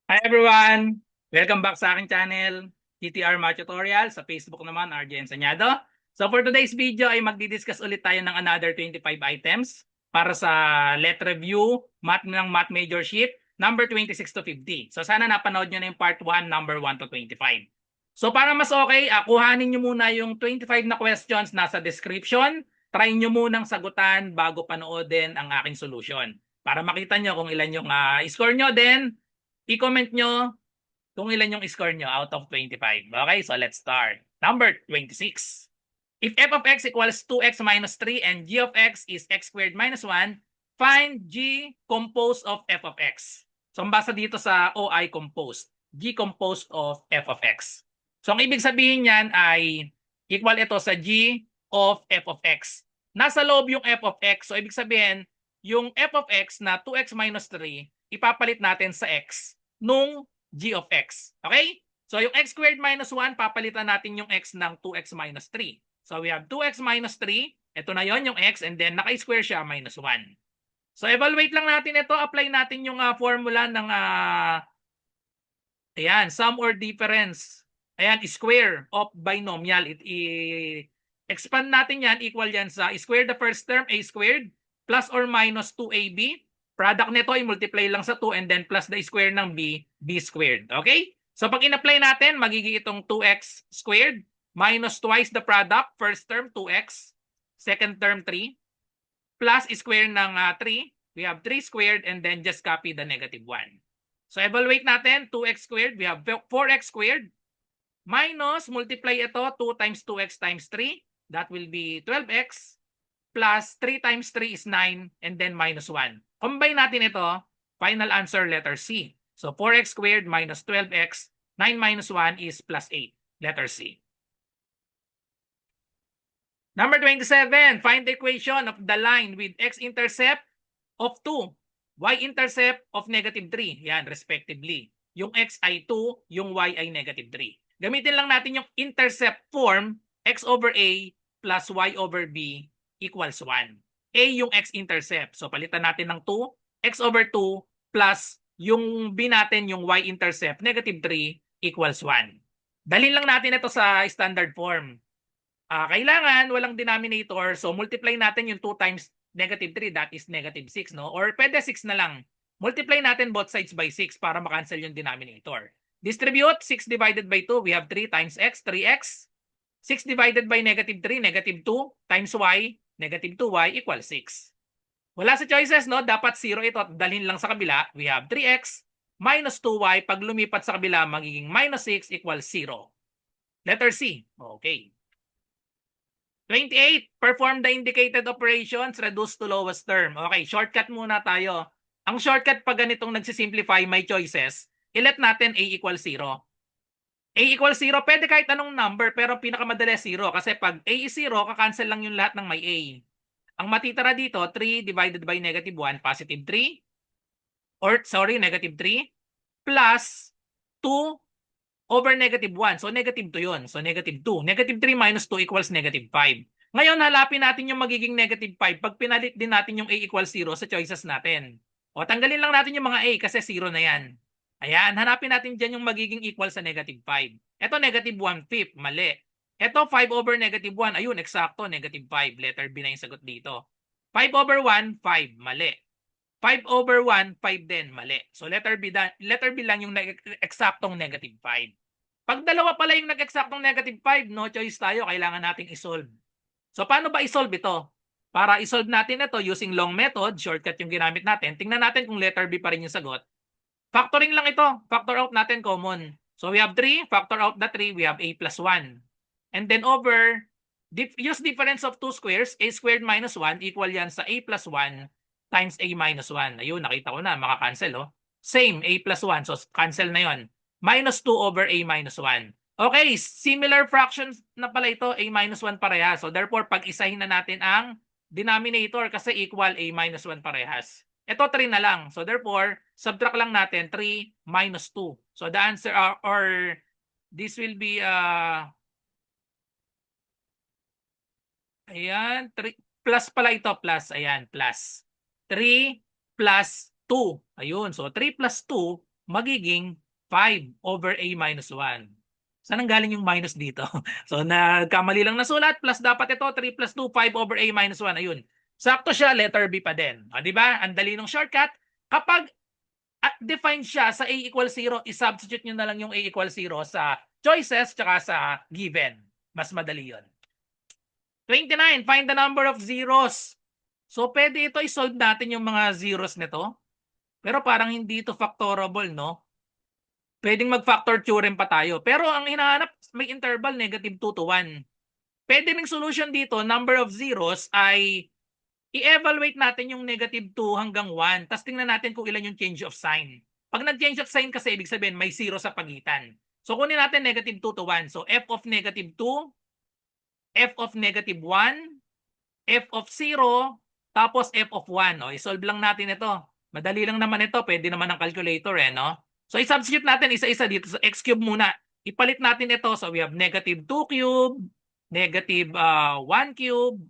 Hi everyone! Welcome back sa aking channel, TTR Math Tutorial. Sa Facebook naman, RJ Enseñado. So for today's video ay magdi-discuss ulit tayo ng another 25 items para sa Let Review Math Major Sheet number 26 to 50. So sana napanood nyo na yung part 1, number 1 to 25. So para mas okay, kuhanin nyo muna yung 25 na questions nasa description. Try nyo munang sagutan bago panoodin ang aking solution. Para makita nyo kung ilan yung score nyo, then i-comment nyo kung ilan yung score nyo out of 25. Okay, so let's start. Number 26. If f of x equals 2x minus 3 and g of x is x squared minus 1, find g composed of f of x. So, ang basa dito sa OI composed. G composed of f of x. So, ang ibig sabihin niyan ay equal ito sa g of f of x. Nasa loob yung f of x. So, ibig sabihin, yung f of x na 2x minus 3, ipapalit natin sa x nung g of x. Okay? So, yung x squared minus 1, papalitan natin yung x ng 2x minus 3. So, we have 2x minus 3. Ito na yon yung x, and then naka-square siya, minus 1. So, evaluate lang natin ito. Apply natin yung formula ng ayan, sum or difference. Ayan, square of binomial. Expand natin yan, equal yan sa square the first term, a squared, plus or minus 2ab. Product nito ay multiply lang sa 2 and then plus the square ng b, b squared. Okay? So pag in-apply natin, magiging itong 2x squared minus twice the product, first term 2x, second term 3, plus square ng 3, we have 3 squared and then just copy the negative 1. So evaluate natin, 2x squared, we have 4x squared, minus, multiply ito, 2 times 2x times 3, that will be 12x, plus 3 times 3 is 9, and then minus 1. Combine natin ito, final answer letter C. So 4x squared minus 12x, 9 minus 1 is plus 8, letter C. Number 27, find the equation of the line with x-intercept of 2, y-intercept of negative 3. Yan, respectively. Yung x ay 2, yung y ay negative 3. Gamitin lang natin yung intercept form, x over a plus y over b equals 1. A yung x-intercept. So, palitan natin ng 2, x over 2 plus yung b natin, yung y-intercept, negative 3 equals 1. Dalhin lang natin ito sa standard form. Kailangan walang denominator. So, multiply natin yung 2 times negative 3. That is negative 6, no? Or pwede 6 na lang. Multiply natin both sides by 6 para makancel yung denominator. Distribute 6 divided by 2. We have 3 times x, 3x. 6 divided by negative 3, negative 2 times y, negative 2y equals 6. Wala sa choices, no? Dapat 0 ito at dalhin lang sa kabila. We have 3x minus 2y. Pag lumipat sa kabila, magiging minus 6 equals 0. Letter C. Okay. 28. Perform the indicated operations, reduce to lowest term. Okay, shortcut muna tayo. Ang shortcut pag ganitong nagsisimplify, may choices, ilet natin a equals 0. A equals 0, pwede kahit anong number, pero pinakamadali 0. Kasi pag a is 0, kakancel lang yung lahat ng may a. Ang matitira dito, 3 divided by negative 1, positive 3. Or, sorry, negative 3. Plus 2 over negative 1. So, negative 2 yun. So, negative 2. Negative 3 minus 2 equals negative 5. Ngayon, halapin natin yung magiging negative 5 pag pinalit din natin yung a equals 0 sa choices natin. O, tanggalin lang natin yung mga a kasi 0 na yan. Ayan, hanapin natin dyan yung magiging equal sa negative 5. Ito, negative 1/5. Mali. Ito, 5 over negative 1. Ayun, eksakto, negative 5. Letter B na yung sagot dito. 5 over 1, 5. Mali. 5 over 1, 5 din. Mali. So, letter B lang yung eksaktong negative 5. Pag dalawa pala yung nag-eksaktong negative 5, no choice tayo. Kailangan nating isolve. So, paano ba isolve ito? Para isolve natin ito using long method, shortcut yung ginamit natin. Tingnan natin kung letter B pa rin yung sagot. Factoring lang ito. Factor out natin common. So, we have 3. Factor out the 3. We have a plus 1. And then over, use difference of 2 squares. A squared minus 1 equal yan sa a plus 1 times a minus 1. Ayun, nakita ko na. Maka-cancel, oh. Same, a plus 1. So, cancel na yon. Minus 2 over a minus 1. Okay, similar fractions na pala ito, a minus 1 parehas. So, therefore, pag-isahin na natin ang denominator kasi equal a minus 1 parehas. Ito 3 na lang. So, therefore, subtract lang natin 3 minus 2. So, the answer or this will be ayan, 3 plus pala ito, plus. Ayan, plus. 3 plus 2. Ayun, so 3 plus 2 magiging 5 over a minus 1. Saan ang galing yung minus dito? So, nagkamali lang nasulat. Plus dapat ito, 3 plus 2, 5 over a minus 1. Ayun. Sakto siya, letter B pa din. O, di ba? Ang dali ng shortcut. Kapag define siya sa a equals 0, isubstitute nyo na lang yung a equals 0 sa choices tsaka sa given. Mas madali yun. 29, find the number of zeros. So, pwede ito isolve natin yung mga zeros nito. Pero parang hindi ito factorable, no? Pwedeng mag-factor theorem pa tayo. Pero ang hinahanap, may interval negative 2 to 1. Pwede ng solution dito, number of zeros ay i-evaluate natin yung negative 2 hanggang 1. Tapos tingnan natin kung ilan yung change of sign. Pag nag-change of sign kasi, ibig sabihin may 0 sa pagitan. So, kunin natin negative 2 to 1. So, f of negative 2, f of negative 1, f of 0, tapos f of 1. O, isolve lang natin ito. Madali lang naman ito. Pwede naman ang calculator, no? So, i-substitute natin isa-isa dito sa x cube muna. Ipalit natin ito. So, we have negative 2 cube, negative 1 cube,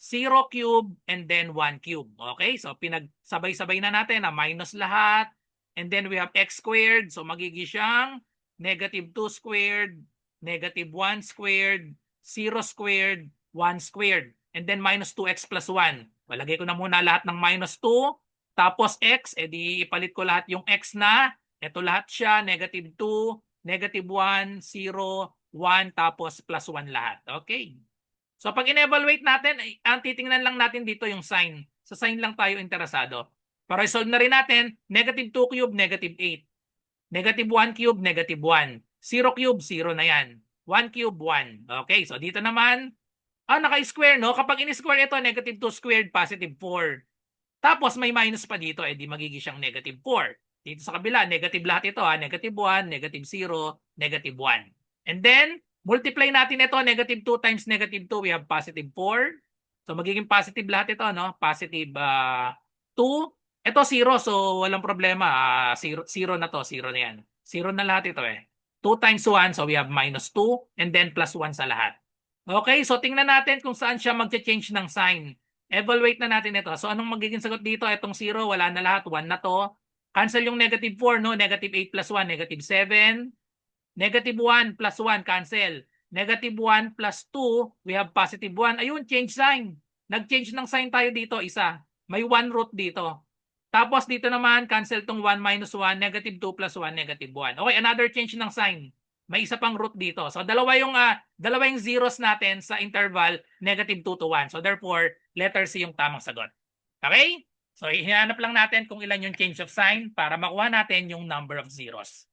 0 cube, and then 1 cube. Okay? So, pinagsabay-sabay na natin na minus lahat. And then, we have x squared. So, magiging siyang negative 2 squared, negative 1 squared, 0 squared, 1 squared. And then, minus 2x plus 1. Malagay ko na muna lahat ng minus 2. Tapos, x, edi ipalit ko lahat yung x na. Ito lahat siya, negative 2, negative 1, 0, 1, tapos plus 1 lahat. Okay. So pag in-evaluate natin, ang titingnan lang natin dito yung sign. Sa sign lang tayo interesado. Para i-solve na rin natin, negative 2 cube, negative 8. Negative 1 cube, negative 1. 0 cube, 0 na yan. 1 cube, 1. Okay, so dito naman, naka-square, no? Kapag in-square ito, negative 2 squared, positive 4. Tapos may minus pa dito, edi magiging siyang negative 4. Dito sa kabila, negative lahat ito, negative 1, negative 0, negative 1. And then, multiply natin ito, negative 2 times negative 2, we have positive 4. So, magiging positive lahat ito, no? Positive 2. Ito 0, so walang problema. 0 na to, 0 na yan. 0 na lahat ito 2 times 1, so we have minus 2, and then plus 1 sa lahat. Okay, so tingnan natin kung saan siya mag-change ng sign. Evaluate na natin ito. So, anong magiging sagot dito? Itong 0, wala na lahat. 1 na to. Cancel yung negative 4, no? Negative 8 plus 1, negative 7. Negative 1 plus 1, cancel. Negative 1 plus 2, we have positive 1. Ayun, change sign. Nag-change ng sign tayo dito, isa. May 1 root dito. Tapos dito naman, cancel tong 1 minus 1, negative 2 plus 1, negative 1. Okay, another change ng sign. May isa pang root dito. So, dalawa yung zeros natin sa interval, negative 2 to 1. So, therefore, letter C yung tamang sagot. Okay? So, ihinanap lang natin kung ilan yung change of sign para makuha natin yung number of zeros.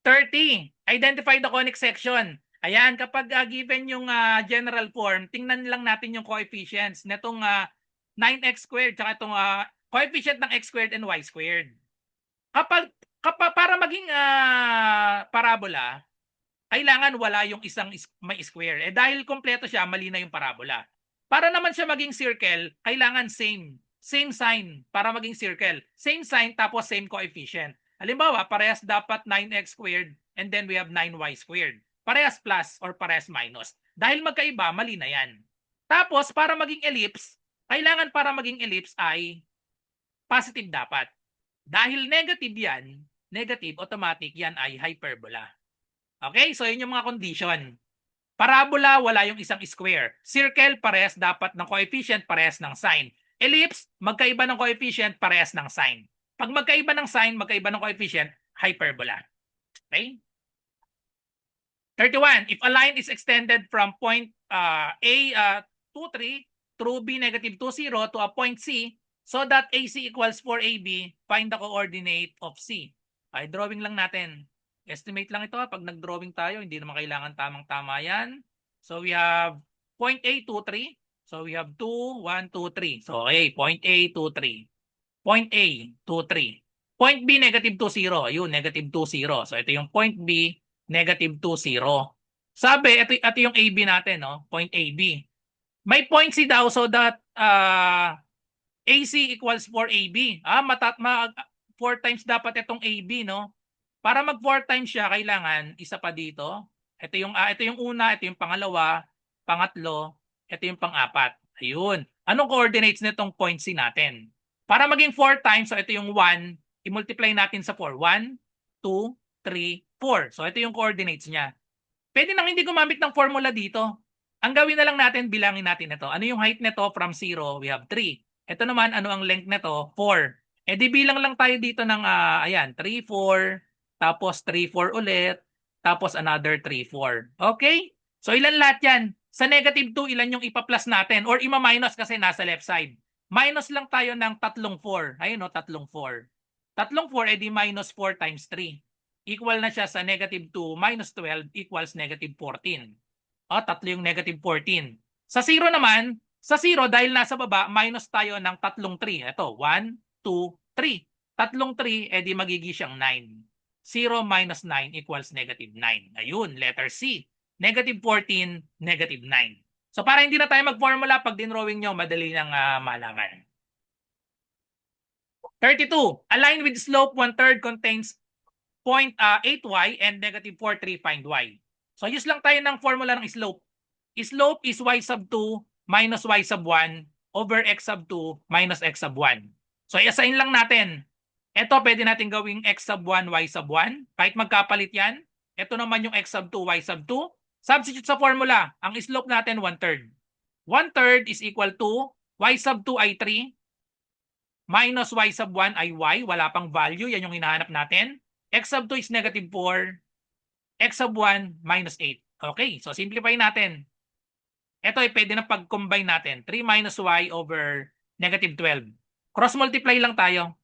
30. Identify the conic section. Ayan, kapag given yung general form, tingnan lang natin yung coefficients netong 9x squared tsaka itong coefficient ng x squared and y squared. Kapag para maging parabola, kailangan wala yung isang may square. Dahil kompleto siya, mali na yung parabola. Para naman siya maging circle, kailangan same sign para maging circle. Same sign tapos same coefficient. Halimbawa, parehas dapat 9x squared and then we have 9y squared. Parehas plus or parehas minus. Dahil magkaiba, mali na yan. Tapos, para maging ellipse, kailangan para maging ellipse ay positive dapat. Dahil negative yan, negative, automatic, yan ay hyperbola. Okay? So, yun yung mga condition. Parabola, wala yung isang square. Circle, parehas dapat ng coefficient, parehas ng sign. Ellipse, magkaiba ng coefficient, parehas ng sign. Pag magkaiba ng sign, magkaiba ng coefficient, hyperbola. Okay? 31. If a line is extended from point A 2, 3 through B negative 2, 0 to a point C so that AC equals 4AB, find the coordinate of C. Okay, drawing lang natin. Estimate lang ito. Pag nag-drawing tayo, hindi naman kailangan tamang-tama yan. So we have point A, 2, 3. So we have 2, 1, 2, 3. So okay, point A, 2, 3. Point A, 2, 3. Point B, negative 2, 0. Ayun, negative 2, 0. So ito yung point B, negative 2, 0. Sabi, ito yung AB natin, no? Point AB. May point C daw so that AC equals 4AB. 4 times dapat itong AB, no? Para mag 4 times siya, kailangan isa pa dito. Ito yung una, ito yung pangalawa, pangatlo, ito yung pang-apat. Ayun. Anong coordinates nitong point C natin? Para maging 4 times, so ito yung 1, i-multiply natin sa 4. 1, 2, 3, 4. So ito yung coordinates niya. Pwede nang hindi gumamit ng formula dito. Ang gawin na lang natin, bilangin natin ito. Ano yung height nito from 0? We have 3. Ito naman, ano ang length nito? 4. E di bilang lang tayo dito ng, ayan, 3, 4, tapos 3, 4 ulit, tapos another 3, 4. Okay? So ilan lahat yan? Sa negative 2, ilan yung ipa-plus natin? Or ima-minus kasi nasa left side. Minus lang tayo ng tatlong 4. Ayun o, tatlong 4. Tatlong 4, edi minus 4 times 3. Equal na siya sa negative 2 minus 12 equals negative 14. O, tatlo yung negative 14. Sa 0 naman, sa 0 dahil nasa baba, minus tayo ng tatlong 3. Ito, 1, 2, 3. Tatlong 3, edi magiging siyang 9. 0 minus 9 equals negative 9. Ayun, letter C. Negative 14, negative 9. So para hindi na tayo mag-formula, pag dinrawing nyo, madali nang malaman. 32. A line with slope 1/3 contains 0.8y and negative 4,3 find y. So use lang tayo ng formula ng slope. Slope is y sub 2 minus y sub 1 over x sub 2 minus x sub 1. So i-assign lang natin. Ito pwede natin gawing x sub 1, y sub 1. Kahit magkapalit yan. Ito naman yung x sub 2, y sub 2. Substitute sa formula. Ang slope natin 1/3. 1/3 is equal to y sub 2 ay 3 minus y sub 1 ay y. Wala pang value. Yan yung hinahanap natin. X sub 2 is negative 4. X sub 1 minus 8. Okay, so simplify natin. Ito ay pwede na pag-combine natin. 3 minus y over negative 12. Cross-multiply lang tayo.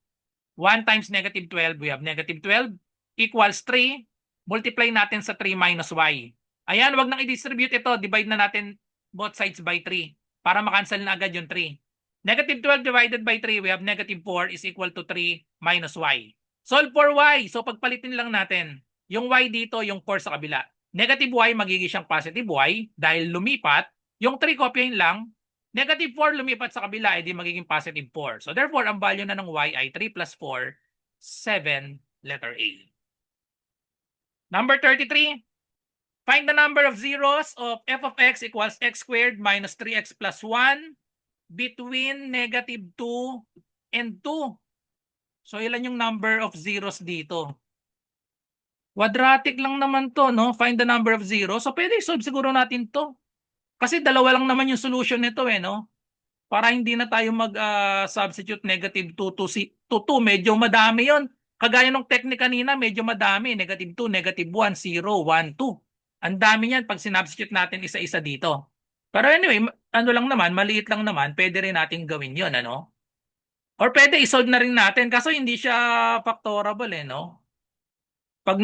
1 times negative 12, we have negative 12 equals 3. Multiply natin sa 3 minus y. Ayan, wag nang i-distribute ito. Divide na natin both sides by 3 para makancel na agad yung 3. Negative 12 divided by 3, we have negative 4 is equal to 3 minus y. Solve for y. So pagpalitin lang natin. Yung y dito, yung 4 sa kabila. Negative y magiging siyang positive y dahil lumipat. Yung 3 kopyahin lang. Negative 4 lumipat sa kabila, edi magiging positive 4. So therefore, ang value na ng y ay 3 plus 4, 7, letter A. Number 33. Find the number of zeros of f of x equals x squared minus 3x plus 1 between negative 2 and 2. So ilan yung number of zeros dito? Quadratic lang naman to, no? Find the number of zeros. So pwede solve siguro natin to. Kasi dalawa lang naman yung solution nito eh, no? Para hindi na tayo mag-substitute negative 2 to 2. Medyo madami yon. Kagaya nung technique kanina, medyo madami. Negative 2, negative 1, 0, 1, 2. Ang dami niyan pag sinubstitute natin isa-isa dito. Pero anyway, ano lang naman, maliit lang naman, pwede rin natin gawin yon, ano? Or pwede isolve na rin natin, kaso hindi siya factorable eh, no? Pag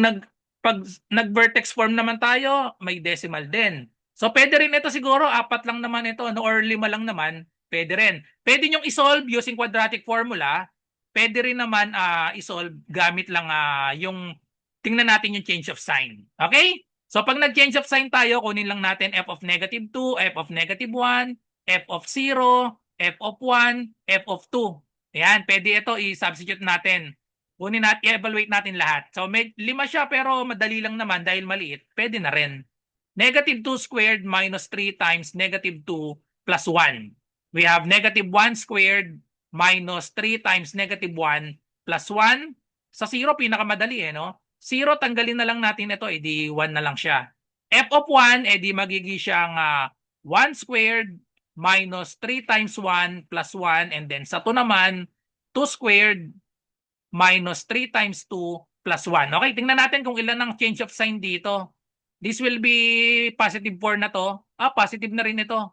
nag-vertex form naman tayo, may decimal din. So pwede rin ito siguro, 4 lang naman ito, no? Or 5 lang naman, pwede rin. Pwede nyong isolve using quadratic formula. Pwede rin naman isolve gamit lang yung, tingnan natin yung change of sign. Okay? So pag nag-change of sign tayo, kunin lang natin f of negative 2, f of negative 1, f of 0, f of 1, f of 2. Ayan, pwede ito i-substitute natin. Kunin natin, i-evaluate natin lahat. So, 5 siya pero madali lang naman dahil maliit. Pwede na rin. Negative 2 squared minus 3 times negative 2 plus 1. We have negative 1 squared minus 3 times negative 1 plus 1. Sa 0, pinakamadali eh, no? 0, tanggalin na lang natin ito, edi 1 na lang siya. F of 1, edi magiging siyang 1 squared minus 3 times 1 plus 1. And then sa 2 naman, 2 squared minus 3 times 2 plus 1. Okay, tingnan natin kung ilan ang change of sign dito. This will be positive 4 na to. Positive na rin ito.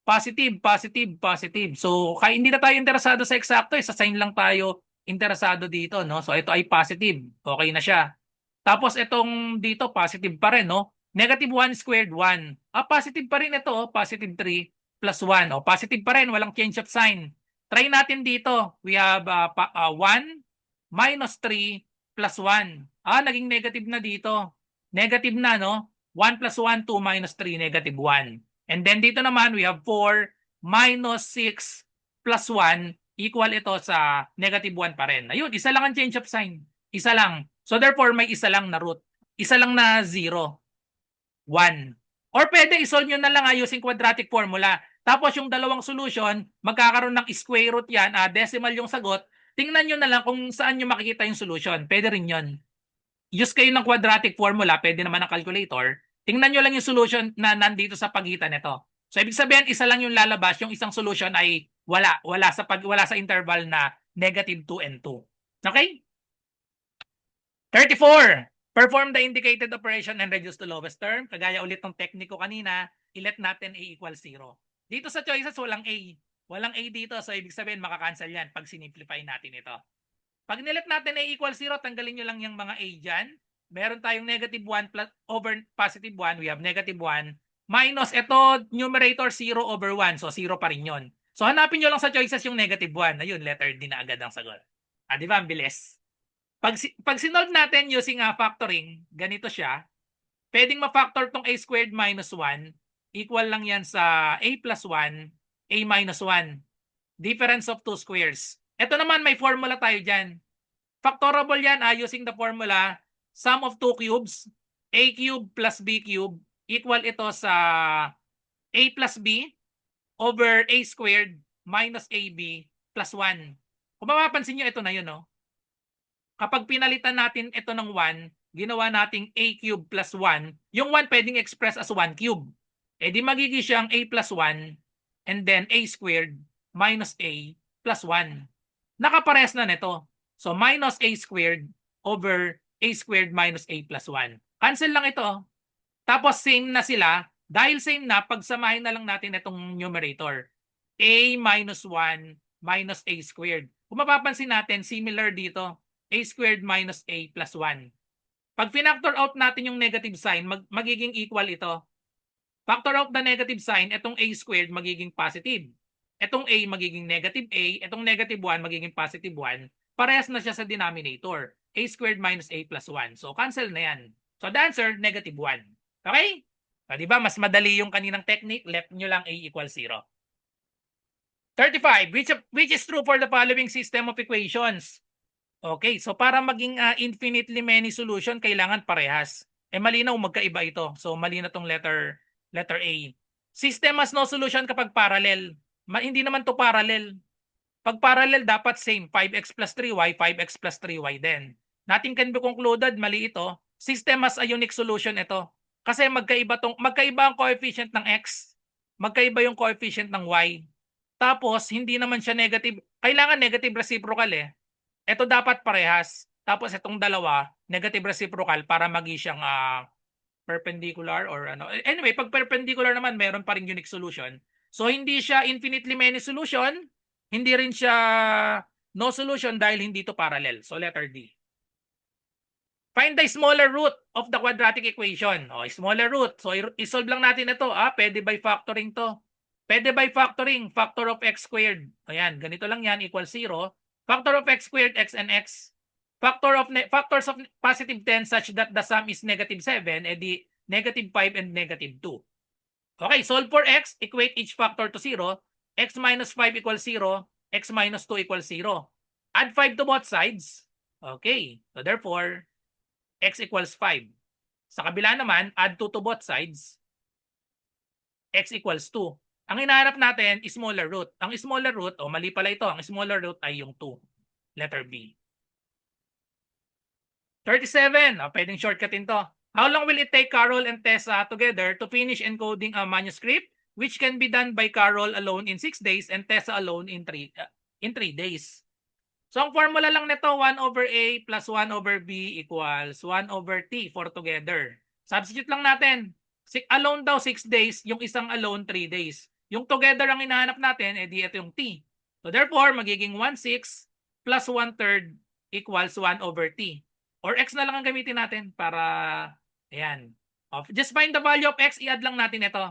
Positive, positive, positive. So, kaya hindi na tayo interesado sa eksakto, sa sign lang tayo interesado dito, no? So, ito ay positive. Okay na siya. Tapos, itong dito, positive pa rin, no? Negative 1 squared 1. Positive pa rin ito, positive 3 plus 1. Positive pa rin, walang change of sign. Try natin dito. We have 1 minus 3 plus 1. Naging negative na dito. Negative na, no? 1 plus 1, 2 minus 3, negative 1. And then dito naman, we have 4 minus 6 plus 1 equal ito sa negative 1 pa rin. Ayun, isa lang ang change of sign. Isa lang. So therefore, may isa lang na root. Isa lang na 0. 1. Or pwede isolve nyo na lang using quadratic formula. Tapos yung dalawang solution, magkakaroon ng square root yan. Decimal yung sagot. tingnan nyo na lang kung saan nyo makikita yung solution. Pwede rin yun. Use kayo ng quadratic formula, pwede naman ng calculator. Tingnan nyo lang yung solution na nandito sa pagitan nito. So ibig sabihin, isa lang yung lalabas, yung isang solution ay wala sa interval na -2 and 2. Okay? 34. Perform the indicated operation and reduce to lowest term. Kagaya ulit ng tekniko kanina, i-let natin A equals 0. Dito sa choices, walang A. Walang A dito, so ibig sabihin makakancel yan pag sinimplify natin ito. Pag nilet natin A equals 0, tanggalin nyo lang yung mga A dyan. Meron tayong -1 plus over +1. We have -1 minus ito, numerator 0 over 1. So 0 pa rin yun. So hanapin nyo lang sa choices yung -1. Ayun, letter D na agad ang sagot. Di ba? Ang bilis. Pag sinolve natin using factoring, ganito siya. Pwedeng ma-factor tong A squared minus 1. Equal lang yan sa A plus 1, A minus 1. Difference of 2 squares. Ito naman, may formula tayo dyan. Factorable yan using the formula sum of 2 cubes, A cube plus B cube, equal ito sa A plus B over A squared minus AB plus 1. Kung mapapansin nyo, ito na yun, no? Kapag pinalitan natin ito ng 1, ginawa nating A cube plus 1, yung 1 pwedeng express as 1 cube. Di magiging siyang A plus 1 and then A squared minus A plus 1. Nakapares na nito. So minus A squared over A squared minus A plus 1. Cancel lang ito. Tapos same na sila. Dahil same na, pagsamahin na lang natin itong numerator. A minus 1 minus A squared. Kung mapapansin natin, similar dito. A squared minus A plus 1. Pag pinactor out natin yung negative sign, magiging equal ito. Factor out the negative sign, itong A squared magiging positive. Itong A magiging negative A, itong negative 1 magiging positive 1. Parehas na siya sa denominator. A squared minus A plus 1. So cancel na yan. So the answer, -1. Okay? So, diba? Mas madali yung kaninang technique. Left nyo lang A equals 0. 35. Which is true for the following system of equations? Okay, so para maging infinitely many solution, kailangan parehas. Malinaw magkaiba ito. So mali na tong letter A. System has no solution kapag parallel. Hindi naman to parallel. Pag parallel, dapat same. 5x plus 3y, 5x plus 3y din. Nothing can be concluded, mali ito. System has a unique solution ito. Kasi magkaiba ang coefficient ng x. Magkaiba yung coefficient ng y. Tapos, hindi naman siya negative. Kailangan negative reciprocal Ito dapat parehas. Tapos itong dalawa, negative reciprocal para maging siyang perpendicular or ano. Anyway, pag perpendicular naman, meron pa ring unique solution. So hindi siya infinitely many solution, hindi rin siya no solution dahil hindi to parallel. So letter D. Find the smaller root of the quadratic equation. Smaller root. So isolve lang natin ito. Pwede by factoring to. Pwede by factoring. Factor of x squared. Ayan, ganito lang yan, equals 0. Factor of x squared, x and x. Factors of positive 10 such that the sum is -7, edi -5 and -2. Okay, solve for x, equate each factor to 0. X minus 5 equals 0. X minus 2 equals 0. Add 5 to both sides. Okay, so therefore, x equals 5. Sa kabila naman, add 2 to both sides. X equals 2. Ang hinahanap natin is smaller root. Ang smaller root, mali pala ito. Ang smaller root ay yung 2. Letter B. 37. Pwedeng shortcutin to. How long will it take Carol and Tessa together to finish encoding a manuscript which can be done by Carol alone in 6 days and Tessa alone in 3 days? So ang formula lang nito, 1 over A plus 1 over B equals 1 over T for together. Substitute lang natin. Alone daw 6 days, yung isang alone 3 days. Yung together ang hinahanap natin, edi ito yung T. So therefore, magiging 1/6 plus 1/3 equals 1 over T. Or x na lang ang gamitin natin para, ayan. Just find the value of x, i-add lang natin ito.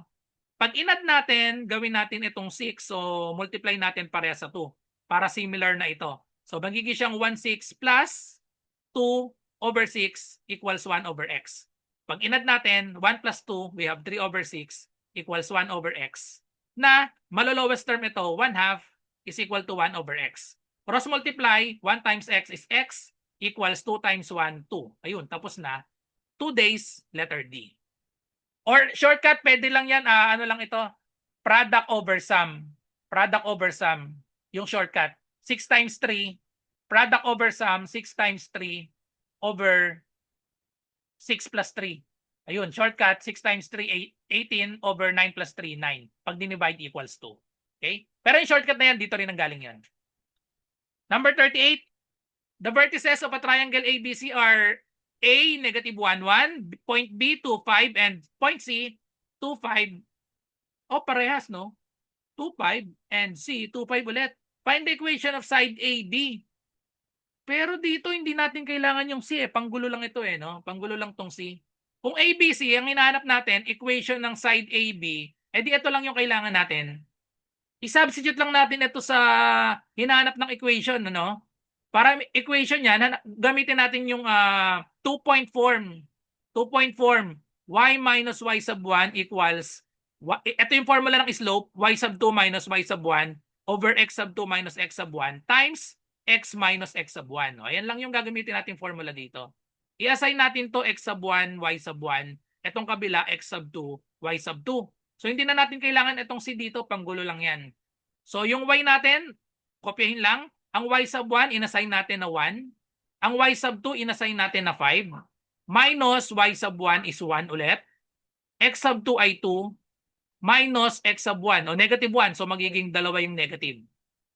Pag in-add natin, gawin natin itong 6. So multiply natin pareha sa 2 para similar na ito. So magiging siyang 1/6 plus 2 over 6 equals 1 over x. Pag in-add natin, 1 plus 2, we have 3 over 6 equals 1 over x. Na malo-lowest term ito, 1/2 is equal to 1 over x. Cross multiply, 1 times x is x equals 2 times 1, 2. Ayun, tapos na. 2 days, letter D. Or shortcut, pwede lang yan, ano lang ito, product over sum. Product over sum, yung shortcut. 6 times 3, product over sum, 6 times 3 over 6 plus 3. Ayun, shortcut, 6 times 3, 18 over 9 plus 3, 9. Pag dinivide equals 2. Okay? Pero yung shortcut na yan, dito rin ang galing yan. Number 38, the vertices of a triangle ABC are A, negative 1, 1, point B, 2, 5, and point C, 2, 5. Oh, parehas, no? 2, 5, and C, 2, 5 ulit. Find the equation of side AB. Pero dito hindi natin kailangan yung C eh. Panggulo lang ito eh, no? Panggulo lang tong C. Kung ABC, ang hinahanap natin, equation ng side AB, edi ito lang yung kailangan natin. I-substitute lang natin ito sa hinahanap ng equation, no? Para equation yan, gamitin natin yung 2-point form. 2-point form. Y minus Y sub 1 equals, ito yung formula ng slope, Y sub 2 minus Y sub 1 over X sub 2 minus X sub 1 times X minus X sub 1. O, ayan lang yung gagamitin natin formula dito. I-assign natin to X sub 1, Y sub 1. Itong kabila, X sub 2, Y sub 2. So, hindi na natin kailangan itong C dito, panggulo lang yan. So, yung Y natin, kopyahin lang. Ang Y sub 1, inassign natin na 1. Ang Y sub 2, inassign natin na 5. Minus Y sub 1 is 1 ulit. X sub 2 ay 2. Minus X sub 1, o negative 1. So, magiging dalawa yung negative.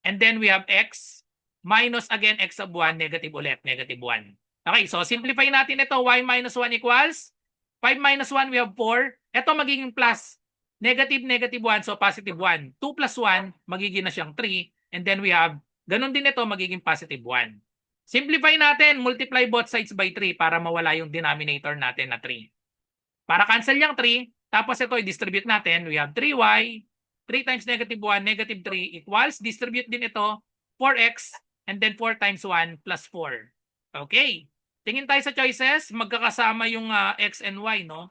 And then we have X minus again X sub 1, negative ulit, negative 1. Okay, so simplify natin ito. Y minus 1 equals 5 minus 1, we have 4. Ito magiging plus. Negative, negative 1, so positive 1. 2 plus 1, magiging na siyang 3. And then we have, ganun din ito, magiging positive 1. Simplify natin, multiply both sides by 3 para mawala yung denominator natin na 3. Para cancel yung 3, tapos ito i-distribute natin, we have 3y, 3 times negative 1, negative 3 equals, distribute din ito, 4x, and then 4 times 1 plus 4. Okay. Tingin tayo sa choices, magkakasama yung x and y, no?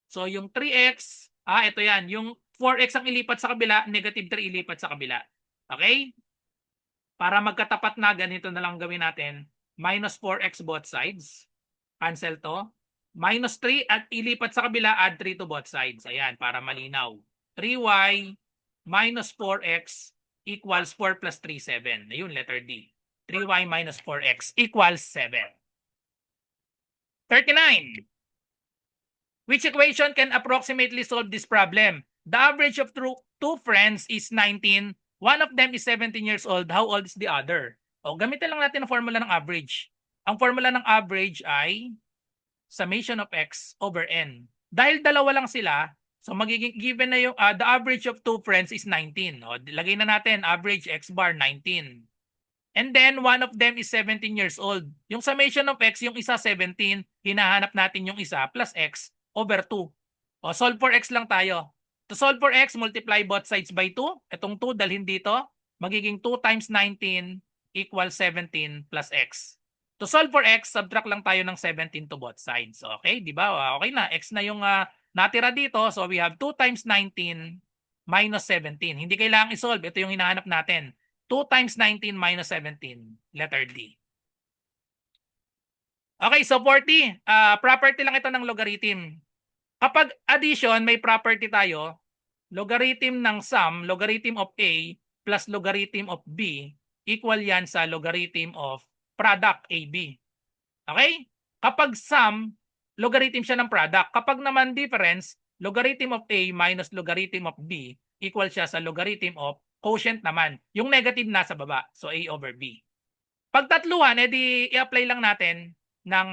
So, yung 3x, ito yan. Yung 4x ang ilipat sa kabila, negative 3 ilipat sa kabila. Okay? Para magkatapat na, ganito na lang gawin natin. Minus 4x both sides. Cancel to. Minus 3 at ilipat sa kabila, add 3 to both sides. Ayan, para malinaw. 3y minus 4x equals 4 plus 3, 7. Ayun, letter D. 3y minus 4x equals 7. 39. Which equation can approximately solve this problem? The average of two friends is 19. One of them is 17 years old. How old is the other? O, gamitin lang natin ang formula ng average. Ang formula ng average ay summation of x over n. Dahil dalawa lang sila, so magiging given na yung the average of two friends is 19. O, lagay na natin average x bar 19. And then, one of them is 17 years old. Yung summation of x, yung isa 17, hinahanap natin yung isa plus x over 2. O, solve for x lang tayo. To solve for x, multiply both sides by 2. Itong 2, dalhin dito. Magiging 2 times 19 equals 17 plus x. To solve for x, subtract lang tayo ng 17 to both sides. Okay, di ba? Okay na. X na yung natira dito. So, we have 2 times 19 minus 17. Hindi kailangang isolve. Ito yung hinahanap natin. 2 times 19 minus 17, letter D. Okay, so 40. Property lang ito ng logarithm. Kapag addition, may property tayo. Logarithm ng sum, logarithm of A plus logarithm of B, equal yan sa logarithm of product AB. Okay? Kapag sum, logarithm siya ng product. Kapag naman difference, logarithm of A minus logarithm of B, equal siya sa logarithm of quotient naman. Yung negative nasa baba. So, A over B. Pag tatluhan, edi i-apply lang natin ng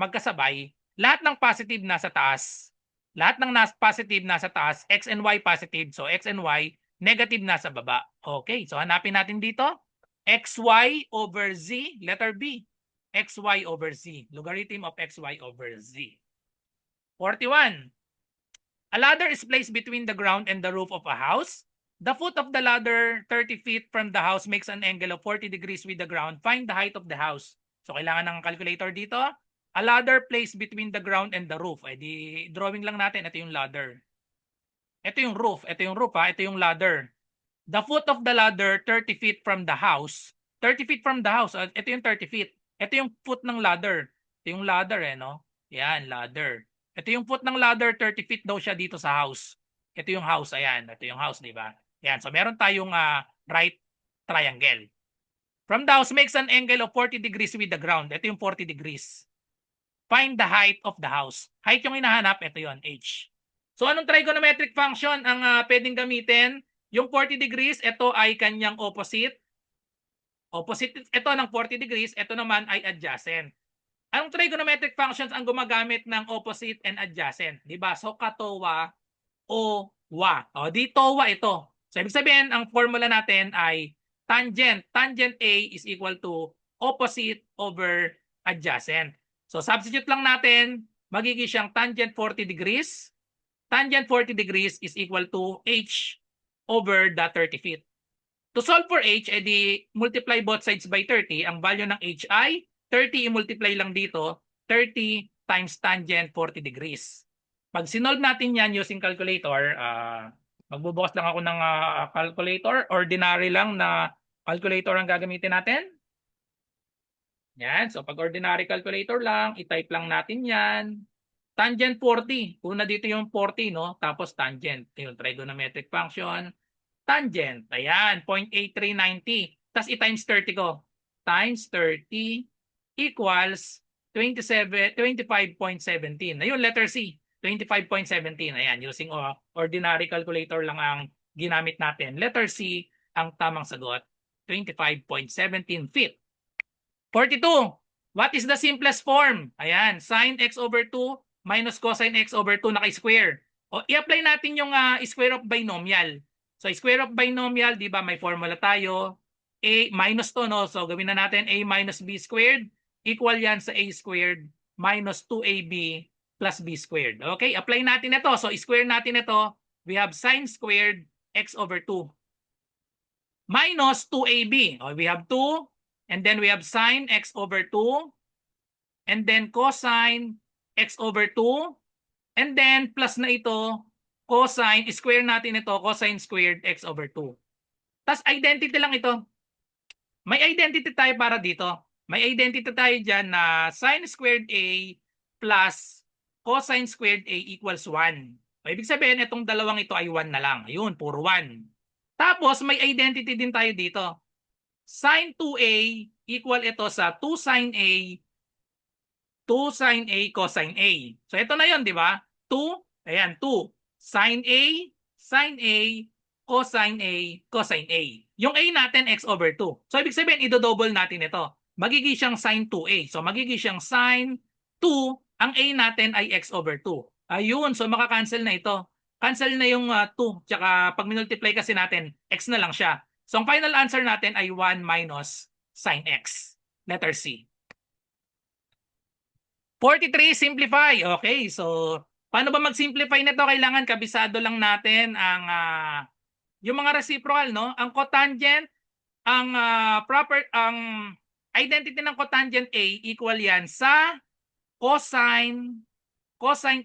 magkasabay. Lahat ng positive nasa taas. Lahat ng positive nasa taas. X and Y positive. So, X and Y negative nasa baba. Okay. So, hanapin natin dito. XY over Z. Letter B. XY over Z. Logarithm of XY over Z. 41. A ladder is placed between the ground and the roof of a house. The foot of the ladder 30 feet from the house makes an angle of 40 degrees with the ground. Find the height of the house. So, kailangan ng calculator dito. A ladder placed between the ground and the roof. Ay, di, drawing lang natin. Ito yung ladder. Ito yung roof. Ito yung roof, ha? Ito yung ladder. The foot of the ladder 30 feet from the house. 30 feet from the house. Ito yung 30 feet. Ito yung foot ng ladder. Ito yung ladder, no? Yan, ladder. Ito yung foot ng ladder, 30 feet daw siya dito sa house. Ito yung house, ayan. Ito yung house, di ba? Yan, so meron tayong right triangle. From the house makes an angle of 40 degrees with the ground. Ito yung 40 degrees. Find the height of the house. Height yung hinahanap, ito yon, h. So anong trigonometric function ang pwedeng gamitin? Yung 40 degrees, ito ay kanyang opposite. Opposite ito ng 40 degrees, ito naman ay adjacent. Anong trigonometric functions ang gumagamit ng opposite and adjacent? Diba? So katowa o wa. O di towa ito. So ibig sabihin, ang formula natin ay tangent. Tangent A is equal to opposite over adjacent. So substitute lang natin, magiging siyang tangent 40 degrees. Tangent 40 degrees is equal to h over the 30 feet. To solve for h, edi multiply both sides by 30. Ang value ng h ay 30, i-multiply lang dito, 30 times tangent 40 degrees. Pag sinolve natin yan using calculator, magbubukas lang ako ng calculator. Ordinary lang na calculator ang gagamitin natin. Yan. So pag ordinary calculator lang, i-type lang natin yan. Tangent 40. Una dito yung 40, no? Tapos tangent. Yung trigonometric function. Tangent. Ayan. 0.8390. Tapos i-times 30 ko. Times 30 equals 25.17. Ayun, letter C. 25.17. Ayan. Using ordinary calculator lang ang ginamit natin. Letter C ang tamang sagot. 25.17 feet. 42. What is the simplest form? Ayan. Sin x over 2 minus cosine x over 2 naka-square. O, i-apply natin yung square of binomial. So, square of binomial, di ba, may formula tayo. A minus to, no? So, gawin na natin A minus B squared. Equal yan sa A squared minus 2AB plus B squared. Okay, apply natin ito. So, square natin ito. We have sin squared x over 2. Minus 2AB. O, we have 2. And then we have sin x over 2. And then cosine x over 2. And then plus na ito, cosine, square natin ito, cosine squared x over 2. Tapos identity lang ito. May identity tayo para dito. May identity tayo dyan na sin squared A plus cosine squared A equals 1. So, ibig sabihin, itong dalawang ito ay 1 na lang. Ayun, puro 1. Tapos may identity din tayo dito. Sin 2A equal ito sa 2 sin A, 2 sin A, cosine A. So ito na yon, di ba? 2, ayan, 2. Sin A, cosine A, cosine A. Yung A natin, x over 2. So ibig sabihin, i-double natin ito. Magiging siyang sin 2A. So magiging siyang sin 2, ang A natin ay x over 2. Ayun, so makakancel na ito. Cancel na yung 2. Tsaka pag minultiply kasi natin, x na lang siya. So ang final answer natin ay 1 minus sin x. Letter C. 43, simplify. Okay, so paano ba mag-simplify nito? Kailangan kabisado lang natin ang yung mga reciprocal, no? Ang cotangent, ang ang identity ng cotangent A equal yan sa cosine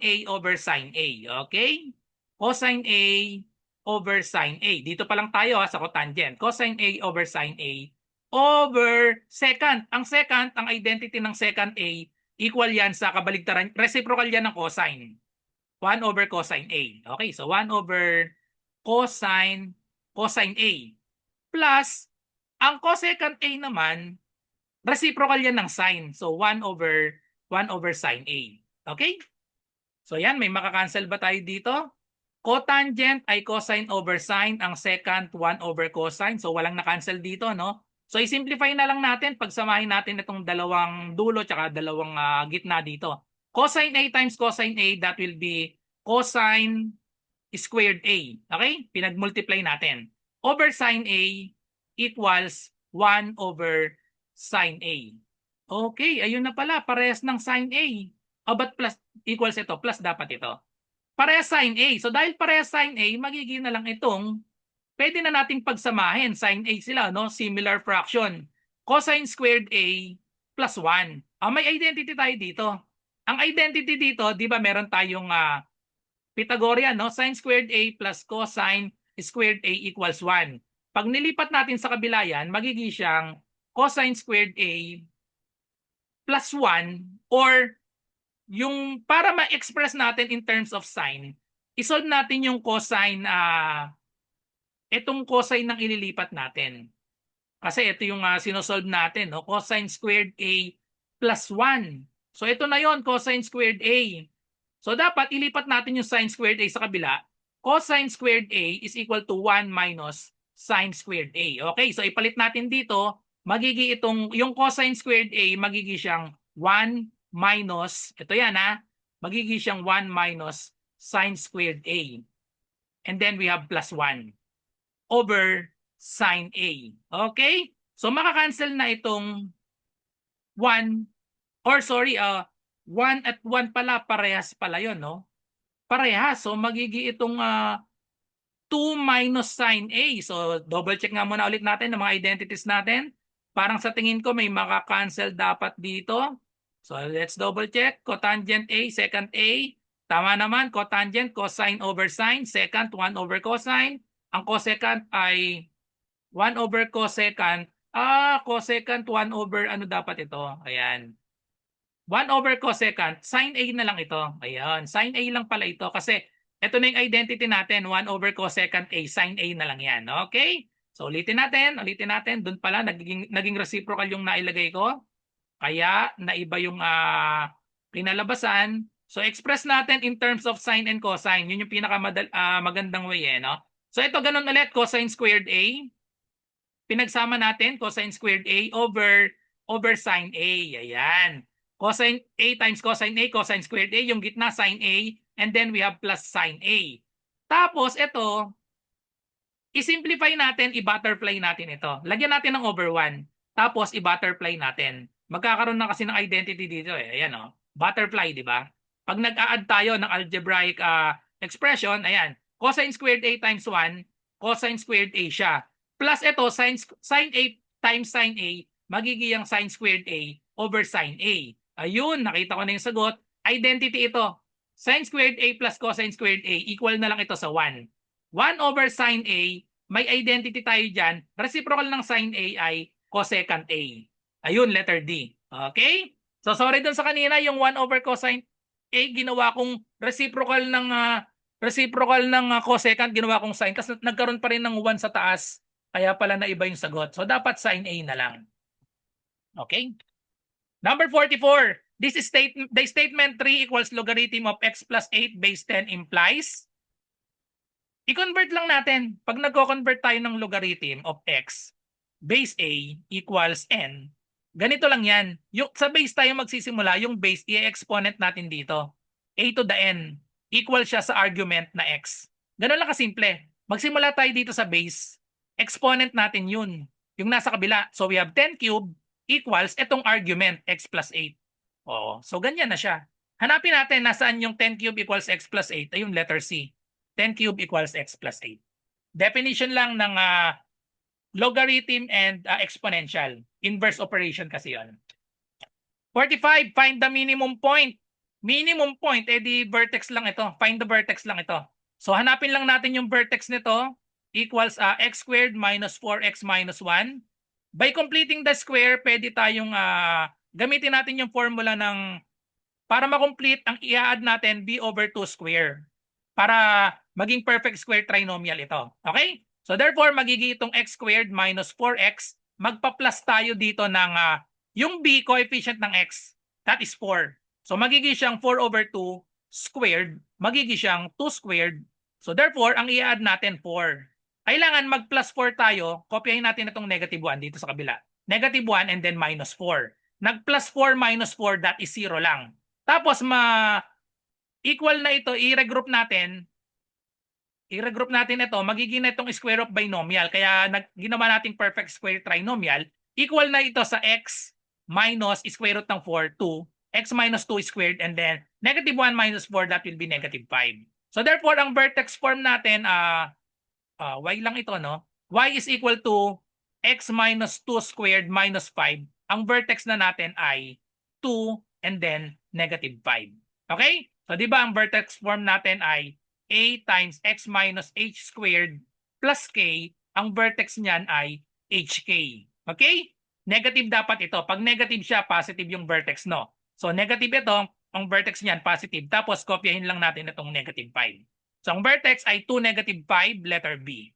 A over sin A. Okay? Cosine A over sin A. Dito pa lang tayo sa cotangent. Cosine A over sin A over secant. Ang secant, ang identity ng secant A equal yan sa kabaligtaran, reciprocal yan ng cosine. 1 over cosine A. Okay, so 1 over cosine A. Plus, ang cosecant A naman, reciprocal yan ng sine. So 1 over sine A. Okay? So yan, may makakancel ba tayo dito? Cotangent ay cosine over sine. Ang secant, 1 over cosine. So walang na-cancel dito, no? So i-simplify na lang natin, pagsamahin natin itong dalawang dulo tsaka dalawang gitna dito. Cosine A times cosine A, that will be cosine squared A. Okay? Pinag-multiply natin. Over sine A equals 1 over sine A. Okay, ayun na pala, parehas ng sine A. O ba't plus equals ito? Plus dapat ito. Parehas sine A. So dahil parehas sine A, magiging na lang itong pwede na nating pagsamahin. Sin A sila, no? Similar fraction. Cosine squared A plus 1. May identity tayo dito. Ang identity dito, di ba meron tayong Pythagorean, no? Sin squared A plus cosine squared A equals 1. Pag nilipat natin sa kabila yan, magiging siyang cosine squared A plus 1, or yung para ma-express natin in terms of sine, isolve natin yung cosine itong cosine ng ililipat natin. Kasi ito yung sinosolve natin, no? Cosine squared A plus 1. So ito na yon, cosine squared A. So dapat ilipat natin yung sine squared A sa kabila. Cosine squared A is equal to 1 minus sine squared A. Okay, so ipalit natin dito, magiging yung cosine squared A, magiging siyang 1 minus, ito yan magiging siyang 1 minus sine squared A. And then we have plus 1 over sine A. Okay? So makakancel na itong 1 or sorry, 1 at 1 pala, parehas pala yon, no? Parehas. So magiging itong 2 minus sine A. So double check nga muna ulit natin ng mga identities natin. Parang sa tingin ko may maka-cancel dapat dito. So let's double check. Cotangent A, second A. Tama naman, cotangent, cosine over sine. Second, 1 over cosine. Ang cosecant ay 1 over cosecant. Cosecant 1 over ano dapat ito? Ayan. 1 over cosecant, sine A na lang ito. Ayan, sine A lang pala ito kasi ito na yung identity natin, 1 over cosecant A, sine A na lang yan. Okay? So ulitin natin. Doon pala, naging reciprocal yung nailagay ko. Kaya naiba yung pinalabasan. So express natin in terms of sine and cosine. Yun yung magandang way no? So ito ganun ulit, cosine squared A. Pinagsama natin, cosine squared A over sine A. Ayan. Cosine A times cosine squared A, yung gitna sine A, and then we have plus sine A. Tapos ito, i-simplify natin, i-butterfly natin ito. Lagyan natin ng over 1. Tapos i-butterfly natin. Magkakaroon na kasi ng identity dito Ayan butterfly, di ba? Pag nag-a-add tayo ng algebraic expression, ayan, cosine squared A times 1, cosine squared A siya. Plus ito, sine A times sine A, magiging sine squared A over sine A. Ayun, nakita ko na yung sagot. Identity ito. Sine squared A plus cosine squared A equal na lang ito sa 1. 1 over sine A, may identity tayo dyan. Reciprocal ng sine A ay cosecant A. Ayun, letter D. Okay? So sorry dun sa kanina, yung 1 over cosine A, ginawa kong reciprocal ng cosecant, ginawa kong sine. Kasi nagkaroon pa rin ng 1 sa taas. Kaya pala na iba yung sagot. So dapat sine A na lang. Okay? Number 44. The statement 3 equals logarithm of x plus 8 base 10 implies. I-convert lang natin. Pag nagko-convert tayo ng logarithm of x, base a equals n, ganito lang yan. Sa base tayo magsisimula, yung base, i-exponent natin dito. A to the n, equal siya sa argument na x. Ganun lang kasimple. Magsimula tayo dito sa base, exponent natin yun. Yung nasa kabila. So we have 10 cubed equals itong argument, x plus 8. Oo. So ganyan na siya. Hanapin natin nasaan yung 10 cubed equals x plus 8. Ay yung letter C. 10 cubed equals x plus 8. Definition lang ng logarithm and exponential. Inverse operation kasi yun. 45, find the minimum point. Minimum point, di vertex lang ito. Find the vertex lang ito. So hanapin lang natin yung vertex nito. Equals x squared minus 4x minus 1. By completing the square, pwede tayong gamitin natin yung formula ng para ma-complete ang i-add natin b over 2 square. Para maging perfect square trinomial ito. Okay? So therefore, magiging itong x squared minus 4x. Magpa-plus tayo dito ng yung b, coefficient ng x. That is 4. So magiging siyang 4 over 2 squared. Magiging siyang 2 squared. So therefore, ang i-add natin 4. Kailangan mag-plus 4 tayo. Kopyahin natin itong negative 1 dito sa kabila. Negative 1 and then minus 4. Nag-plus 4 minus 4, that is 0 lang. Tapos equal na ito, i-regroup natin ito, magiging na itong square of binomial. Kaya ginawa nating perfect square trinomial. Equal na ito sa x minus square root ng 4, 2. X minus 2 squared and then negative 1 minus 4, that will be negative 5. So therefore, ang vertex form natin, y lang ito, no? Y is equal to x minus 2 squared minus 5. Ang vertex na natin ay 2 and then negative 5. Okay? So di ba ang vertex form natin ay a times x minus h squared plus k. Ang vertex niyan ay hk. Okay? Negative dapat ito. Pag negative siya, positive yung vertex, no? So negative ito, ang vertex niyan positive. Tapos kopyahin lang natin itong negative 5. So ang vertex ay 2, negative 5, letter B.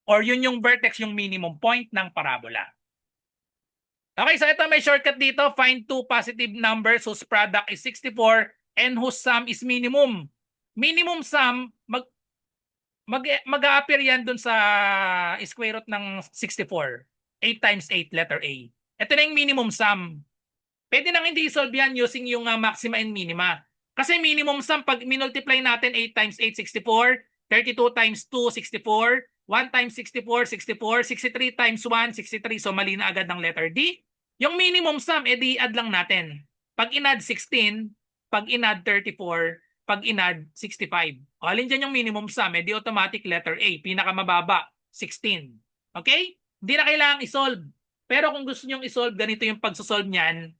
or yun yung vertex, yung minimum point ng parabola. Okay, so ito may shortcut dito. Find two positive numbers whose product is 64 and whose sum is minimum. Minimum sum, mag-a-appear yan dun sa square root ng 64. 8 times 8, letter A. Ito na yung minimum sum. Pwede nang hindi i-solve yan using yung maxima and minima. Kasi minimum sum, pag minultiply natin 8 times 8, 64. 32 times 2, 64. 1 times 64, 64. 63 times 1, 63. So mali na agad ng letter D. Yung minimum sum, edi add lang natin. Pag in-add 16, pag in-add 34, pag in-add 65. O, alin dyan yung minimum sum? Edi automatic letter A. Pinakamababa, 16. Okay? Hindi na kailangang isolve. Pero kung gusto nyo isolve, ganito yung pagsosolve niyan.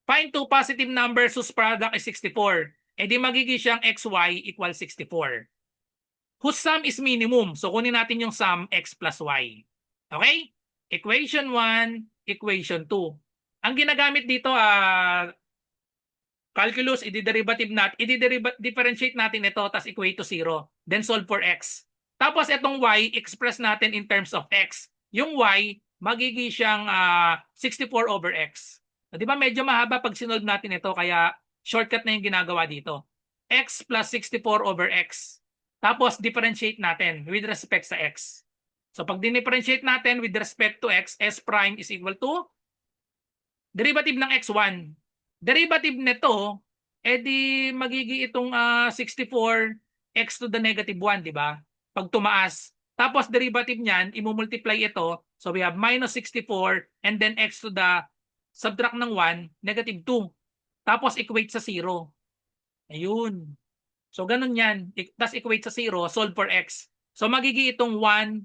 Find two positive numbers whose product is 64. Edi magiging siyang xy equals 64. Whose sum is minimum. So kunin natin yung sum x plus y. Okay? Equation 1, equation 2. Ang ginagamit dito, calculus, differentiate natin ito, tas equate to 0. Then solve for x. Tapos itong y, express natin in terms of x. Yung y, magiging siyang 64 over x. Di ba medyo mahaba pag sinolve natin ito, kaya shortcut na yung ginagawa dito. X plus 64 over x. Tapos differentiate natin with respect sa x. So pag dinifferentiate natin with respect to x, s prime is equal to derivative ng x1. Derivative nito, edi magiging itong 64 x to the negative 1, di ba? Pag tumaas. Tapos derivative niyan, imumultiply ito. So we have minus 64 and then x to the subtract ng 1, negative 2. Tapos equate sa 0. Ayun. So ganun yan. Tapos equate sa 0, solve for x. So magiging itong 1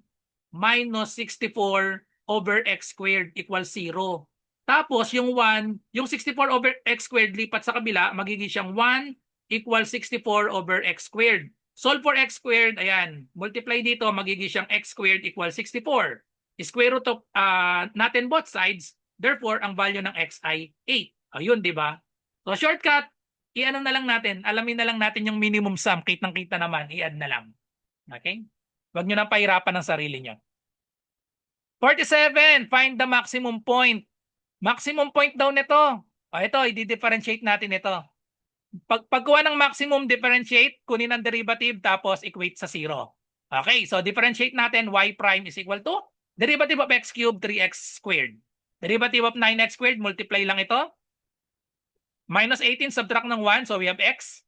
minus 64 over x squared equals 0. Tapos yung 1, yung 64 over x squared lipat sa kabila, magiging siyang 1 equals 64 over x squared. Solve for x squared, ayan, multiply dito, magiging siyang x squared equals 64. Square root of natin both sides, therefore ang value ng x ay 8. Ayun, di ba? So shortcut, i-ano na lang natin, alamin na lang natin yung minimum sum, kitang-kita naman, i-add na lang. Okay? Huwag nyo nang pahirapan ng sarili nyo. 47, find the maximum point. Maximum point daw nito. O ito, i-differentiate natin ito. Pagkuha ng maximum, differentiate, kunin ang derivative, tapos equate sa 0. Okay, so differentiate natin, y prime is equal to derivative of x cubed, 3x squared. Derivative of 9x squared, multiply lang ito. Minus 18, subtract ng 1, so we have x.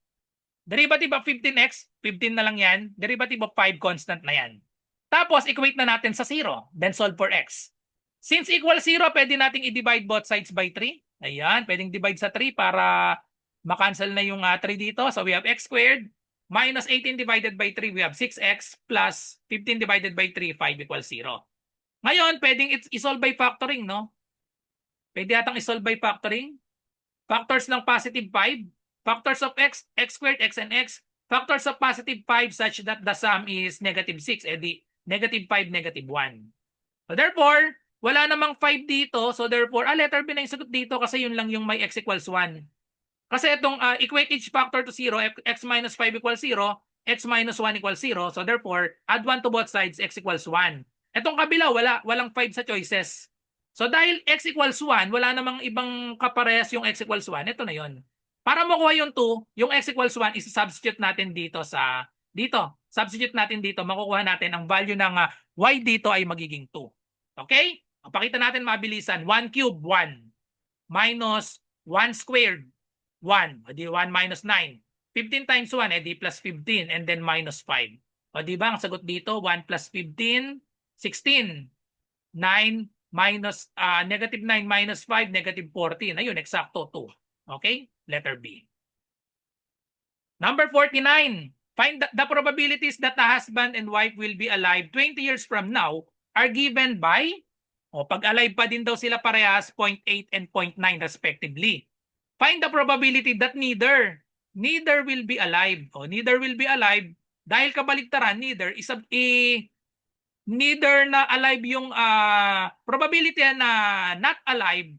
Derivative of 15x, 15 na lang yan. Derivative of 5, constant na yan. Tapos, equate na natin sa 0. Then solve for x. Since equal 0, pwede nating i-divide both sides by 3. Ayan, pwedeng divide sa 3 para makancel na yung 3 dito. So we have x squared. Minus 18 divided by 3, we have 6x plus 15 divided by 3, 5 equals 0. Ngayon, pwedeng i-solve by factoring, no? Pwede atang i-solve by factoring. Factors ng positive 5. Factors of x, x squared, x and x. Factors of positive 5 such that the sum is negative 6. Edi, negative 5, negative 1. So therefore, wala namang 5 dito. So therefore, letter B na yung sagot dito kasi yun lang yung may x equals 1. Kasi itong equate each factor to 0, x minus 5 equals 0, x minus 1 equals 0. So therefore, add 1 to both sides, x equals 1. Itong kabila, walang 5 sa choices. So dahil x equals 1, wala namang ibang kaparehas yung x equals 1. Ito na yun. Para makuha yung 2, yung x equals 1, is-substitute natin dito sa dito. Substitute natin dito, makukuha natin ang value ng y dito ay magiging 2. Okay? Pakita natin mabilisan. 1 cube, 1. Minus 1 squared, 1. O di 1 minus 9. 15 times 1, edi plus 15. And then minus 5. O di ba ang sagot dito, 1 plus 15, 16. 9 minus, negative 9 minus 5, negative 14. Ayun, eksakto 2. Okay? Letter B. Number 49. Find the probabilities that the husband and wife will be alive 20 years from now are given by, pag alive pa din daw sila parehas, 0.8 and 0.9 respectively. Find the probability that neither will be alive. Neither will be alive. Dahil kabaligtaran, neither na alive yung probability na not alive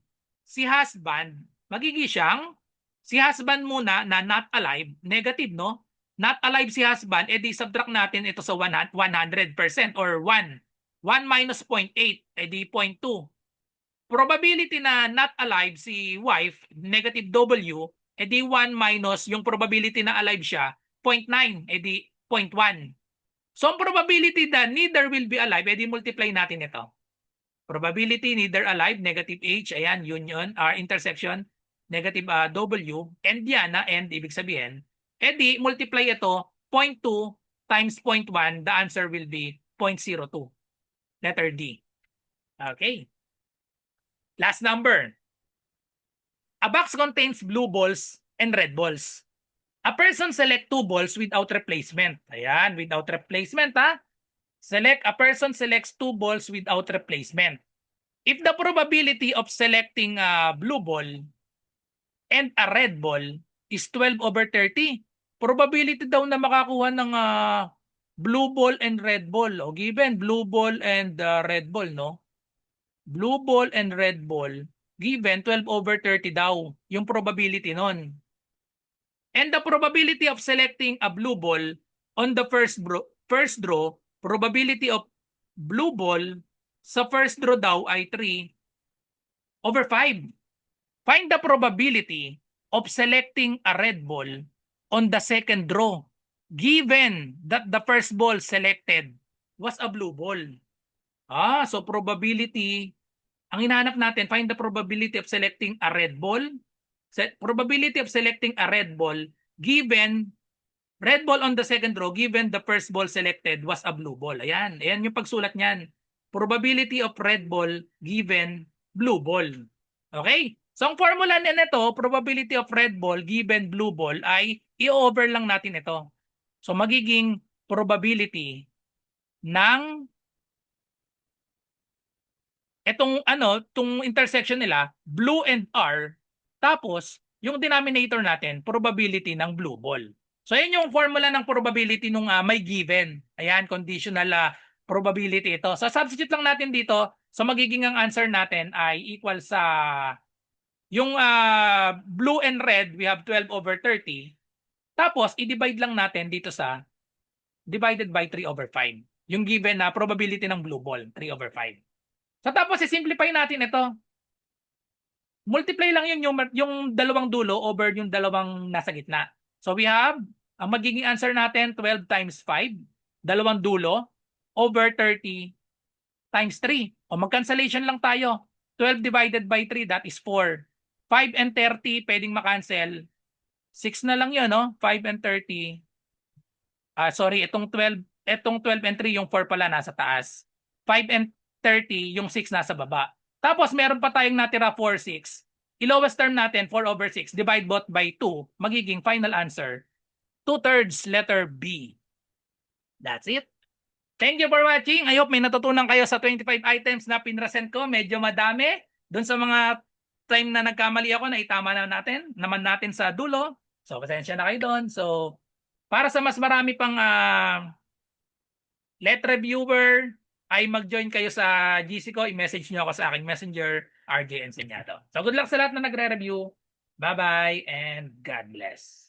si husband, magiging siyang si husband muna na not alive, negative, no? Not alive si husband, edi subtract natin ito sa 100% or 1. 1 minus 0.8, edi 0.2. Probability na not alive si wife, negative W, edi 1 minus yung probability na alive siya, 0.9, edi 0.1. So, ang probability that neither will be alive, edi multiply natin ito. Probability neither alive, negative H, ayan, union, intersection, negative W, end yan, end, ibig sabihin, edi multiply ito, 0.2 times 0.1, the answer will be 0.02. Letter D. Okay. Last number. A box contains blue balls and red balls. A person select 2 balls without replacement. Ayan, without replacement ha. A person selects 2 balls without replacement. If the probability of selecting a blue ball and a red ball is 12/30, probability daw na makakuha ng blue ball and red ball. O given blue ball and red ball, no? Blue ball and red ball, given 12/30 daw yung probability nun. And the probability of selecting a blue ball on the first draw, probability of blue ball sa first draw daw ay 3/5. Find the probability of selecting a red ball on the second draw, given that the first ball selected was a blue ball. So probability, ang hinahanap natin, find the probability of selecting a red ball. Probability of selecting a red ball given red ball on the second row given the first ball selected was a blue ball. Ayan, ayan yung pagsulat niyan. Probability of red ball given blue ball. Okay? So ang formula nito, probability of red ball given blue ball ay i-over lang natin ito. So magiging probability ng itong intersection nila, blue and R, tapos yung denominator natin, probability ng blue ball. So yan yung formula ng probability nung may given. Ayan, conditional probability ito. So substitute lang natin dito. So magiging ang answer natin ay equal sa yung blue and red, we have 12/30. Tapos i-divide lang natin dito sa divided by 3/5. Yung given na probability ng blue ball, 3/5. So tapos i-simplify natin ito. Multiply lang yun yung dalawang dulo over yung dalawang nasa gitna. So we have, ang magiging answer natin, 12 times 5, dalawang dulo, over 30 times 3. O mag-cancellation lang tayo. 12 divided by 3, that is 4. 5 and 30, pwedeng makancel. 6 na lang yun, no? 5 and 30. Sorry, itong 12 and 3, yung 4 pala nasa taas. 5 and 30, yung 6 nasa baba. Tapos meron pa tayong natira 4, 6. I-lowest term natin, 4/6. Divide both by 2. Magiging final answer, 2/3, letter B. That's it. Thank you for watching. I hope may natutunan kayo sa 25 items na pinresent ko. Medyo madami. Doon sa mga time na nagkamali ako, na itama naman natin sa dulo. So, pasensya na kayo doon. So, para sa mas marami pang let reviewer, ay mag-join kayo sa GC ko. I-message nyo ako sa aking messenger, RJ Enseñado. So, good luck sa lahat na nagre-review. Bye-bye and God bless.